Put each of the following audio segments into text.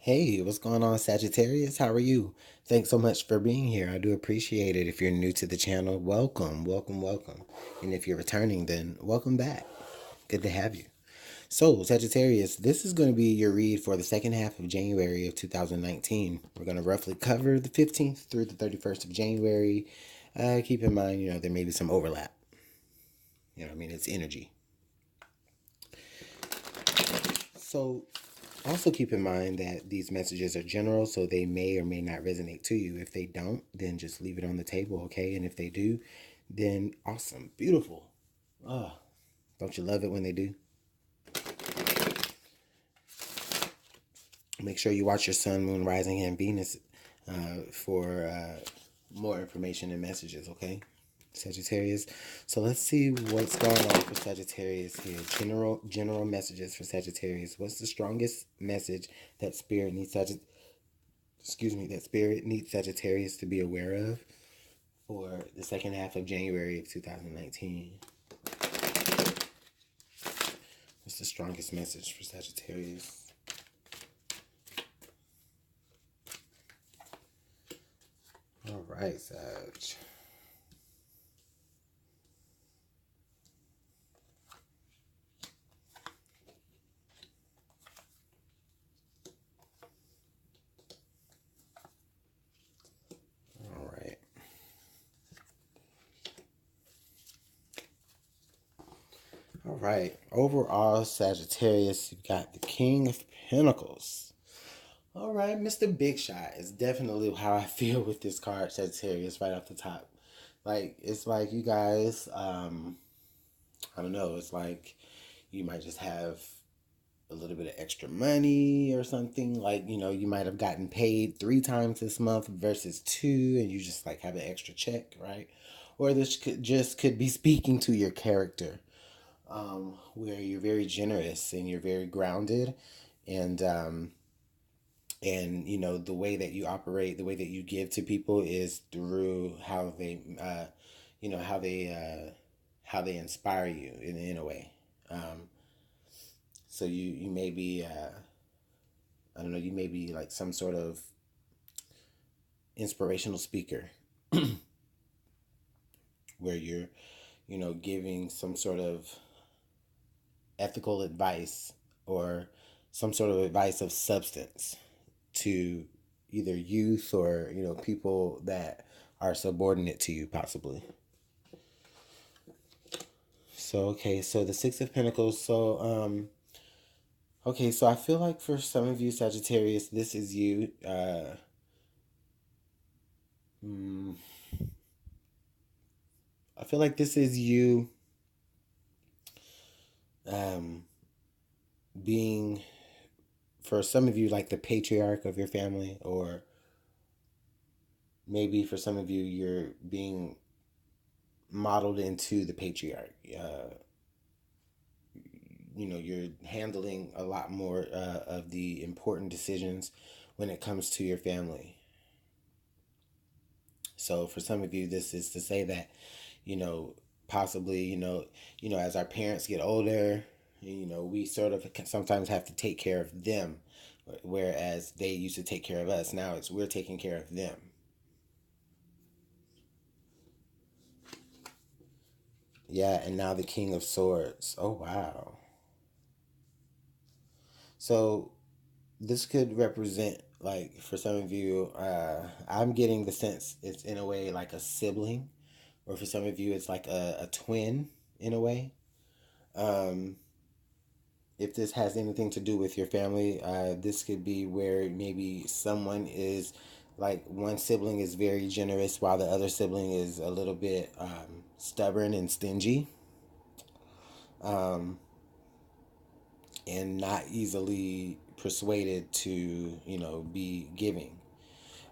Hey, what's going on, Sagittarius? How are you? Thanks so much for being here. I do appreciate it. If you're new to the channel, welcome, welcome, welcome. And if you're returning, then welcome back. Good to have you. So, Sagittarius, this is going to be your read for the second half of January of 2019. We're going to roughly cover the 15th through the 31st of January. Keep in mind, there may be some overlap. It's energy. So, also keep in mind that these messages are general, so they may or may not resonate to you. If they don't, then just leave it on the table, okay? And if they do, then awesome, beautiful. Oh, don't you love it when they do? Make sure you watch your sun, moon, rising, and Venus for more information and messages, okay? Sagittarius. So let's see what's going on for Sagittarius here. General messages for Sagittarius. What's the strongest message that Spirit needs Sagittarius to be aware of for the second half of January of 2019? What's the strongest message for Sagittarius? All right, Sag. All right. All right. Overall, Sagittarius, you've got the King of Pentacles. All right, Mr. Big Shot is definitely how I feel with this card, Sagittarius, right off the top. Like, it's like you guys, I don't know, it's like you might just have a little bit of extra money or something. Like, you might have gotten paid 3 times this month versus 2, and you just like have an extra check, right? Or this could be speaking to your character, where you're very generous and you're very grounded, and the way that you operate, the way that you give to people is through how they how they inspire you in a way. So you may be I don't know, you may be like some sort of inspirational speaker where you're giving some sort of ethical advice or some sort of advice of substance to either youth or people that are subordinate to you, possibly. So okay, so the 6 of Pentacles. Okay, so I feel like for some of you, Sagittarius, this is you. I feel like this is you being, for some of you, like the patriarch of your family, or maybe for some of you, you're being modeled into the patriarch. You're handling a lot more of the important decisions when it comes to your family. So for some of you, this is to say that, possibly, as our parents get older, we sort of sometimes have to take care of them, whereas they used to take care of us. Now we're taking care of them. Yeah, and now the King of Swords. Oh, wow. So this could represent, like, for some of you, I'm getting the sense it's in a way like a sibling, or for some of you, it's like a twin in a way. If this has anything to do with your family, this could be where maybe someone is, like, one sibling is very generous while the other sibling is a little bit stubborn and stingy, and not easily persuaded to, be giving.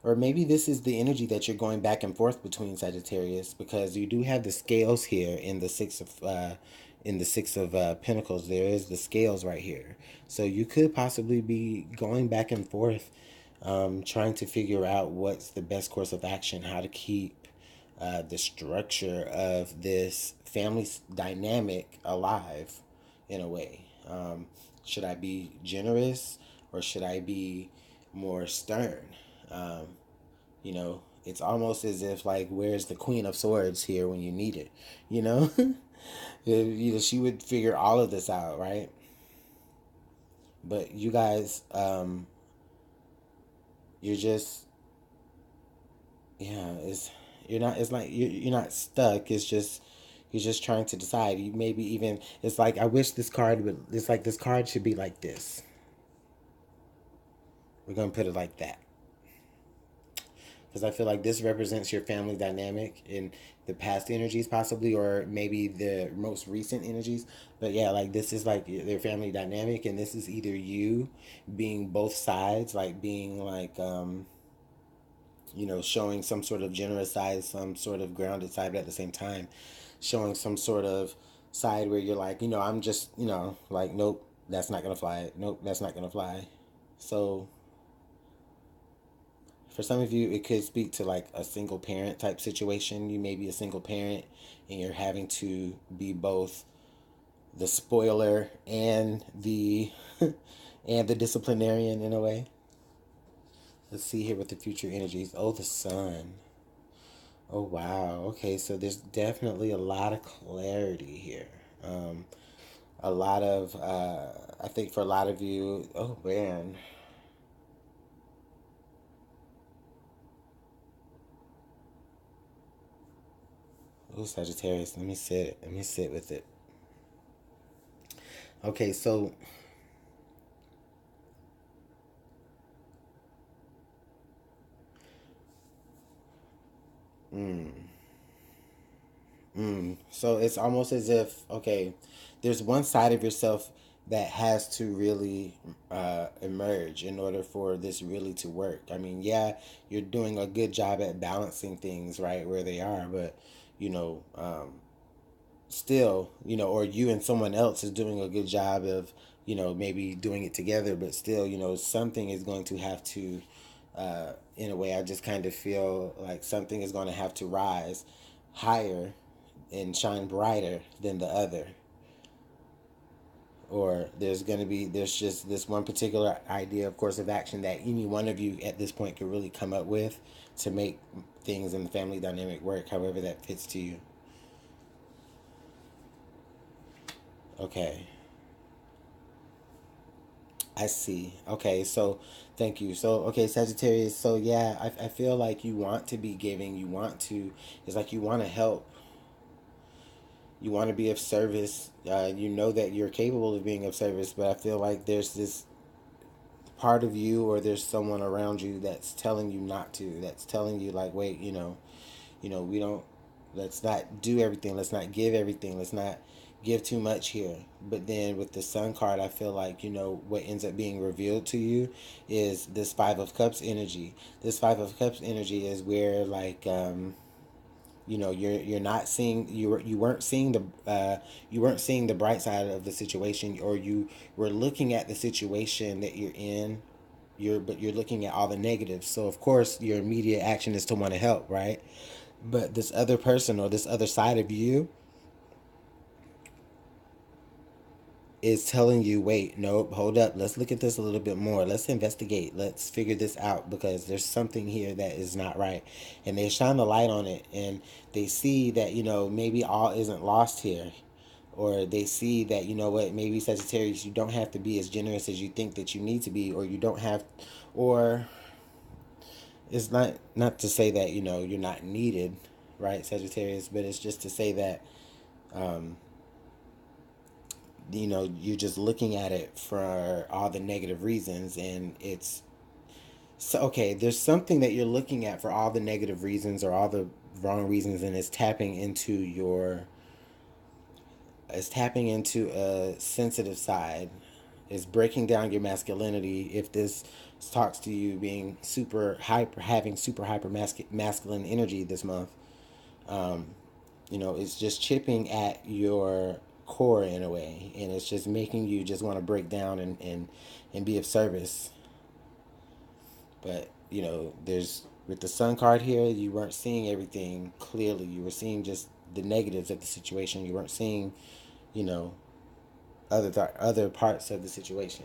Or maybe this is the energy that you're going back and forth between, Sagittarius, because you do have the scales here in the six of Pentacles. There is the scales right here, so you could possibly be going back and forth, trying to figure out what's the best course of action, how to keep the structure of this family dynamic alive, in a way. Should I be generous, or should I be more stern. You know, it's almost as if like, where's the Queen of Swords here when you need it? You know, you know, she would figure all of this out, right? But you guys, you're just, yeah, it's you're not. It's like you're not stuck. It's just you're just trying to decide. You maybe even it's like I wish this card would. It's like this card should be like this. We're gonna put it like that. Because I feel like this represents your family dynamic in the past energies, possibly, or maybe the most recent energies. But yeah, like this is like their family dynamic, and this is either you being both sides, like being like, you know, showing some sort of generous side, some sort of grounded side, but at the same time, showing some sort of side where you're like, you know, I'm just, you know, like, nope, that's not gonna fly. Nope, that's not gonna fly. So for some of you, it could speak to like a single parent type situation. You may be a single parent and you're having to be both the spoiler and the and the disciplinarian in a way. Let's see here with the future energies. Oh, the sun. Oh, wow. Okay, so there's definitely a lot of clarity here. Um, a lot of, I think for a lot of you, oh man. Oh, Sagittarius, let me sit. Let me sit with it. Okay, so so it's almost as if, okay, there's one side of yourself that has to really emerge in order for this really to work. I mean, yeah, you're doing a good job at balancing things right where they are, but you know, still, you know, or you and someone else is doing a good job of, you know, maybe doing it together, but still, you know, something is going to have to, in a way, I just kind of feel like something is going to have to rise higher and shine brighter than the other. Or there's going to be, there's just this one particular idea, of course, of action that any one of you at this point could really come up with to make things in the family dynamic work, however that fits to you. Okay. I see. Okay, so thank you. So, okay, Sagittarius. So, yeah, I feel like you want to be giving. You want to, it's like you want to help. You want to be of service. You know that you're capable of being of service, but I feel like there's this part of you or there's someone around you that's telling you not to. That's telling you, like, wait, you know, we don't, let's not do everything, let's not give everything, let's not give too much here. But then with the sun card, I feel like, you know, what ends up being revealed to you is this Five of Cups energy. This Five of Cups energy is where, like, you know, you're not seeing, you weren't seeing the you weren't seeing the bright side of the situation, or you were looking at the situation that you're in, but you're looking at all the negatives. So of course your immediate action is to want to help, right? But this other person or this other side of you is telling you, wait, nope, hold up, let's look at this a little bit more, let's investigate, let's figure this out, because there's something here that is not right. And they shine the light on it, and they see that, you know, maybe all isn't lost here. Or they see that, you know what, maybe Sagittarius, you don't have to be as generous as you think that you need to be, or you don't have, or it's not to say that, you know, you're not needed, right, Sagittarius, but it's just to say that, you know, you're just looking at it for all the negative reasons, and it's so, okay, there's something that you're looking at for all the negative reasons or all the wrong reasons, and it's tapping into a sensitive side. It's breaking down your masculinity. If this talks to you being super hyper, having super hyper masculine energy this month, you know, it's just chipping at your core in a way, and it's just making you just want to break down and be of service. But you know, there's, with the sun card here, you weren't seeing everything clearly. You were seeing just the negatives of the situation. You weren't seeing, you know, other parts of the situation.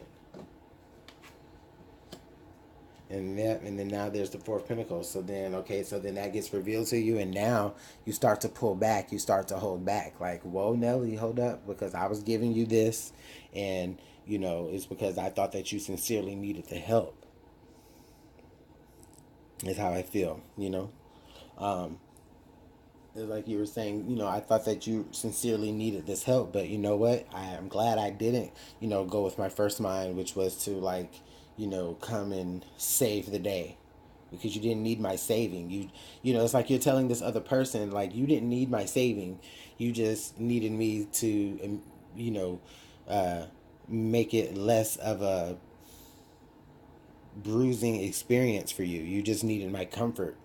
And then now there's the Four of Pentacles. So then, okay, so then that gets revealed to you, and now you start to pull back. You start to hold back. Like, whoa, Nelly, hold up, because I was giving you this, and it's because I thought that you sincerely needed the help. Is how I feel. It's like you were saying, I thought that you sincerely needed this help, but you know what? I am glad I didn't, go with my first mind, which was to like, come and save the day, because you didn't need my saving. It's like you're telling this other person, like, you didn't need my saving. You just needed me to, you know, uh, make it less of a bruising experience for you. You just needed my comfort.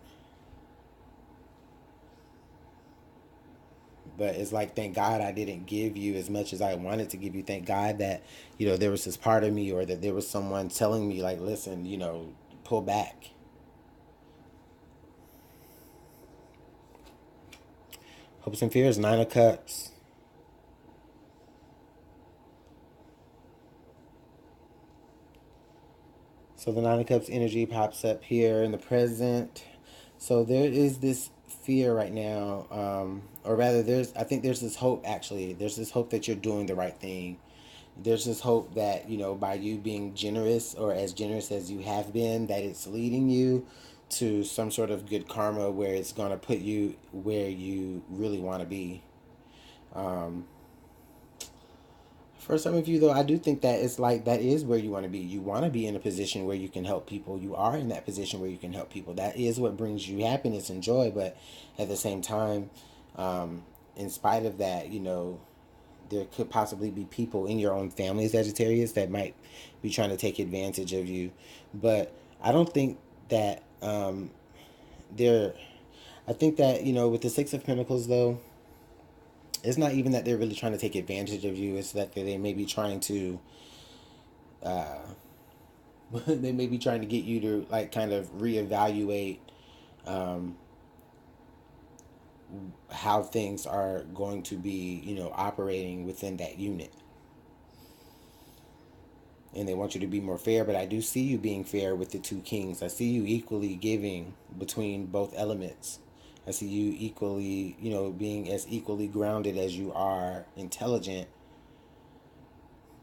But it's like, thank God I didn't give you as much as I wanted to give you. Thank God that, there was this part of me, or that there was someone telling me, like, listen, pull back. Hopes and fears, Nine of Cups. So the Nine of Cups energy pops up here in the present. So there is this fear right now, or rather, I think there's this hope. Actually, there's this hope that you're doing the right thing. There's this hope that, by you being generous, or as generous as you have been, that it's leading you to some sort of good karma, where it's going to put you where you really want to be. For some of you, though, I do think that it's like, that is where you want to be. You want to be in a position where you can help people. You are in that position where you can help people. That is what brings you happiness and joy. But at the same time, in spite of that, there could possibly be people in your own family, Sagittarius, that might be trying to take advantage of you. But I don't think that they're. I think that, with the Six of Pentacles, though, it's not even that they're really trying to take advantage of you. It's that they may be trying to, they may be trying to get you to, like, kind of reevaluate um, how things are going to be, operating within that unit. And they want you to be more fair, but I do see you being fair with the two kings. I see you equally giving between both elements. I see you equally, being as equally grounded as you are intelligent.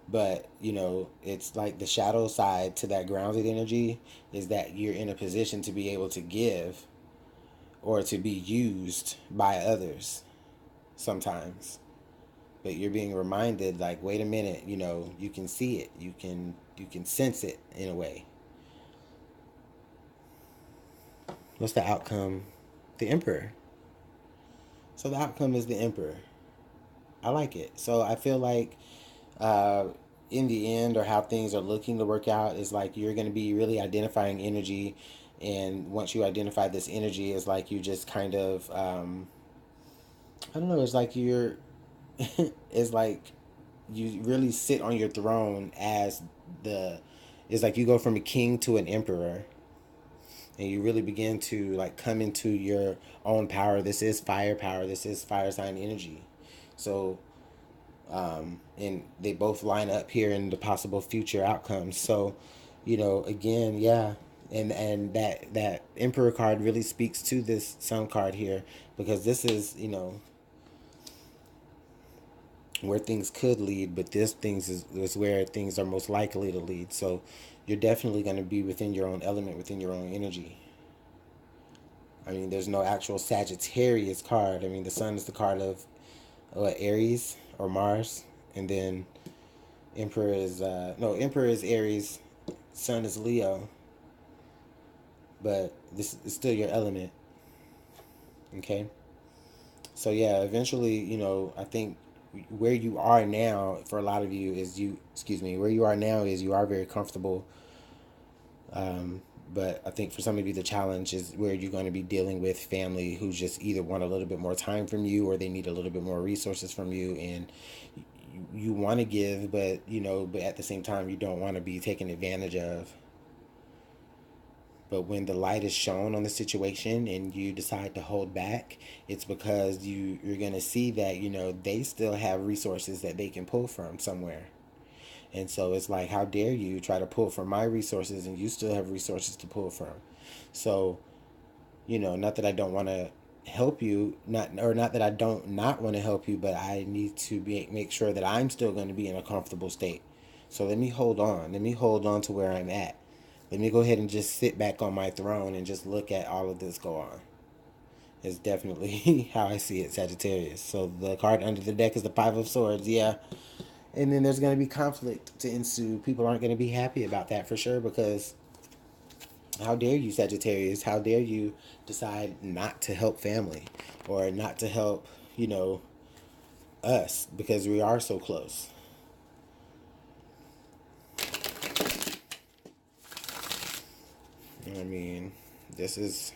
But, it's like the shadow side to that grounded energy is that you're in a position to be able to give, or to be used by others sometimes. But you're being reminded, like, wait a minute, you can see it, you can sense it in a way. What's the outcome? The Emperor. So the outcome is the Emperor. I like it. So I feel like, uh, in the end, or how things are looking to work out, is like you're going to be really identifying energy. And once you identify this energy, it's like you just kind of, I don't know, it's like you're, it's like you really sit on your throne as the, it's like you go from a king to an emperor, and you really begin to, like, come into your own power. This is fire power. This is fire sign energy. So, and they both line up here in the possible future outcomes. So, again, yeah. And that Emperor card really speaks to this Sun card here, because this is, where things could lead, but this things is where things are most likely to lead. So you're definitely going to be within your own element, within your own energy. I mean, there's no actual Sagittarius card. I mean, the Sun is the card of, Aries or Mars, and then Emperor is no, Emperor is Aries, Sun is Leo, but this is still your element. Okay, so yeah, eventually, I think where you are now, for a lot of you, is where you are now is you are very comfortable. But I think for some of you, the challenge is where you're going to be dealing with family who just either want a little bit more time from you, or they need a little bit more resources from you. And you want to give, but, but at the same time, you don't want to be taken advantage of. But when the light is shown on the situation and you decide to hold back, it's because you're going to see that, they still have resources that they can pull from somewhere. And so it's like, how dare you try to pull from my resources and you still have resources to pull from. So, you know, not that I don't want to help you, not that I don't not want to help you, but I need to make sure that I'm still going to be in a comfortable state. So let me hold on. Let me hold on to where I'm at. Let me go ahead and just sit back on my throne and just look at all of this go on. Is definitely how I see it, Sagittarius. So the card under the deck is the Five of Swords, yeah. And then there's going to be conflict to ensue. People aren't going to be happy about that for sure, because how dare you, Sagittarius? How dare you decide not to help family or not to help, you know, us, because we are so close. I mean, this is,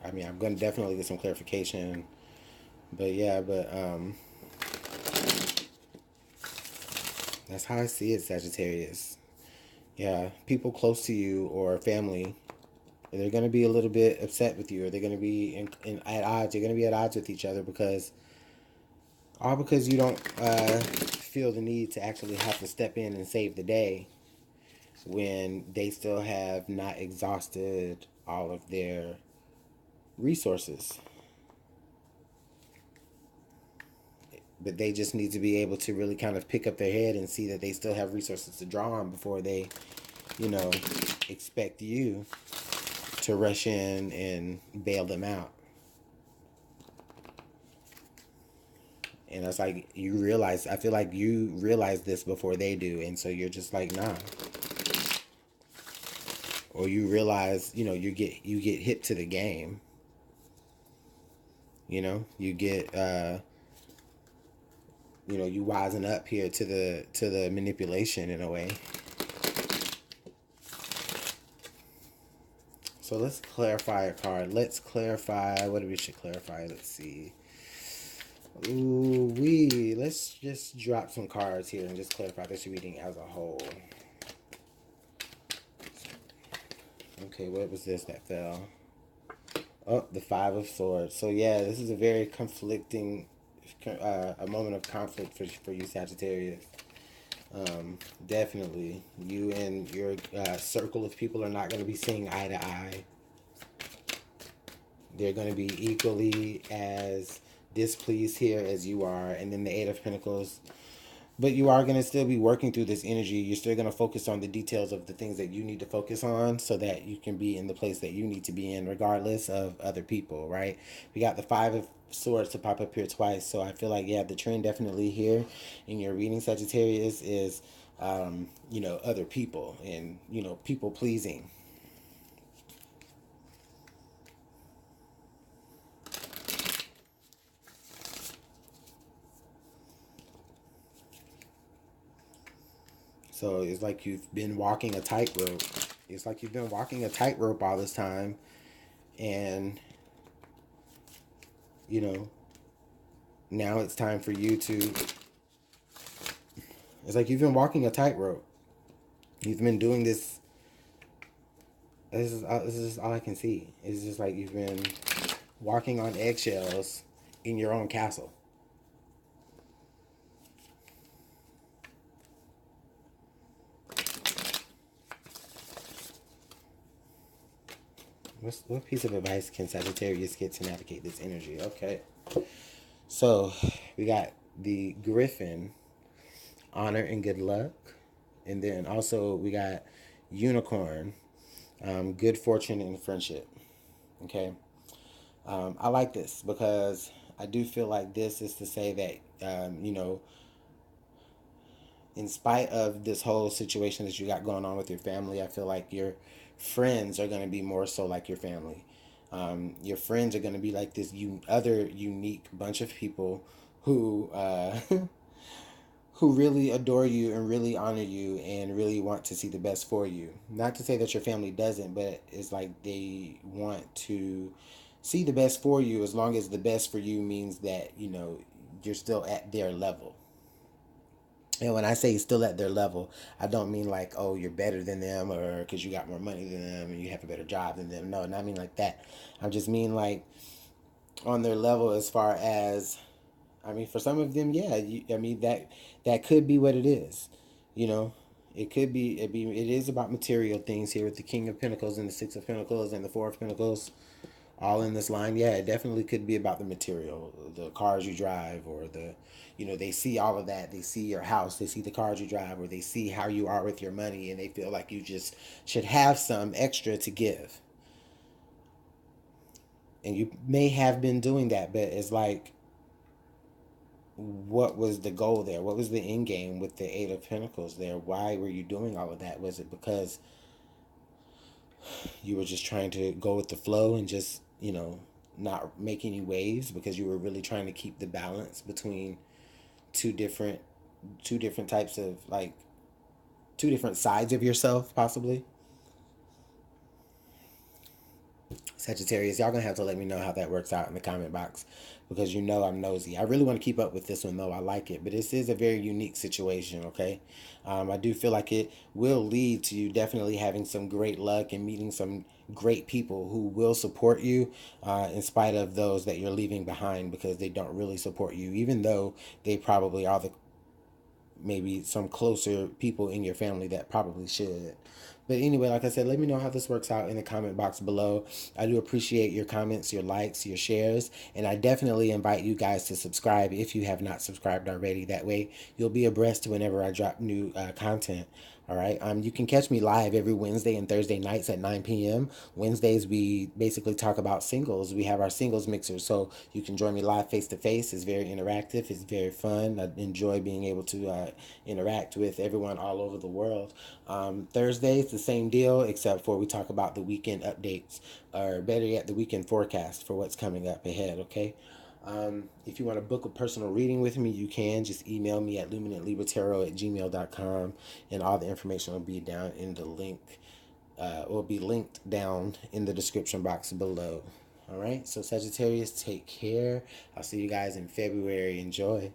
I mean, I'm going to definitely get some clarification, but yeah, that's how I see it, Sagittarius. Yeah, people close to you or family, they're going to be a little bit upset with you, or they're going to be at odds. You're going to be at odds with each other because you don't feel the need to actually have to step in and save the day when they still have not exhausted all of their resources. But they just need to be able to really kind of pick up their head and see that they still have resources to draw on before they, you know, expect you to rush in and bail them out. And it's like, you realize, I feel like you realize this before they do, and so you're just like, nah. Or you realize, you know, you get hip to the game. You know, you get you know, you wisen up here to the manipulation in a way. So let's clarify a card. Let's clarify what we should clarify. Let's see. Ooh, let's just drop some cards here and just clarify this reading as a whole. Okay, what was this that fell? Oh, the Five of Swords. So yeah, this is a very conflicting, a moment of conflict for you, Sagittarius. Definitely, you and your circle of people are not going to be seeing eye to eye. They're going to be equally as displeased here as you are. And then the Eight of Pentacles. But you are going to still be working through this energy. You're still going to focus on the details of the things that you need to focus on so that you can be in the place that you need to be in, regardless of other people, right? We got the Five of Swords to pop up here twice. So I feel like, yeah, the trend definitely here in your reading, Sagittarius, is, you know, other people and, you know, people pleasing. So it's like you've been walking a tightrope. It's like you've been walking a tightrope all this time. And, you know, now it's time for you to... It's like you've been walking a tightrope. You've been doing this... This is all I can see. It's just like you've been walking on eggshells in your own castle. What piece of advice can Sagittarius get to navigate this energy? Okay. So, we got the Griffin, honor and good luck. And then also we got Unicorn, good fortune and friendship. Okay. I like this because I do feel like this is to say that, you know, in spite of this whole situation that you got going on with your family, I feel like your friends are going to be more so like your family. Your friends are going to be like this other unique bunch of people who who really adore you and really honor you and really want to see the best for you. Not to say that your family doesn't, but it's like they want to see the best for you, as long as the best for you means that, you know, you're still at their level. And when I say still at their level, I don't mean like, oh, you're better than them or because you got more money than them and you have a better job than them. No, not mean like that. I just mean like on their level as far as, I mean, for some of them, yeah, I mean, that could be what it is, you know. It could be, it is about material things here with the King of Pentacles and the Six of Pentacles and the Four of Pentacles all in this line. Yeah, it definitely could be about the material, the cars you drive, or the, you know, they see all of that. They see your house, they see the cars you drive, or they see how you are with your money, and they feel like you just should have some extra to give. And you may have been doing that, but it's like, what was the goal there? What was the end game with the Eight of Pentacles there? Why were you doing all of that? Was it because you were just trying to go with the flow and just, you know, not make any waves, because you were really trying to keep the balance between two different two different types of, like, two different sides of yourself, possibly? Sagittarius, y'all gonna have to let me know how that works out in the comment box, because you know I'm nosy. I really want to keep up with this one, though. I like it, but this is a very unique situation, okay? I do feel like it will lead to you definitely having some great luck and meeting some great people who will support you, in spite of those that you're leaving behind, because they don't really support you, even though they probably are the maybe some closer people in your family that probably should. But anyway, like I said, let me know how this works out in the comment box below. I do appreciate your comments, your likes, your shares, and I definitely invite you guys to subscribe if you have not subscribed already. That way, you'll be abreast whenever I drop new content. All right. You can catch me live every Wednesday and Thursday nights at 9 p.m. Wednesdays, we basically talk about singles. We have our singles mixer, so you can join me live face to face. It's very interactive. It's very fun. I enjoy being able to interact with everyone all over the world. Thursdays, the same deal, except for we talk about the weekend updates, or better yet, the weekend forecast for what's coming up ahead. Okay. If you want to book a personal reading with me, you can just email me at LuminantLibraTarot@gmail.com, and all the information will be down in the link, will be linked down in the description box below. All right, so Sagittarius, take care. I'll see you guys in February. Enjoy.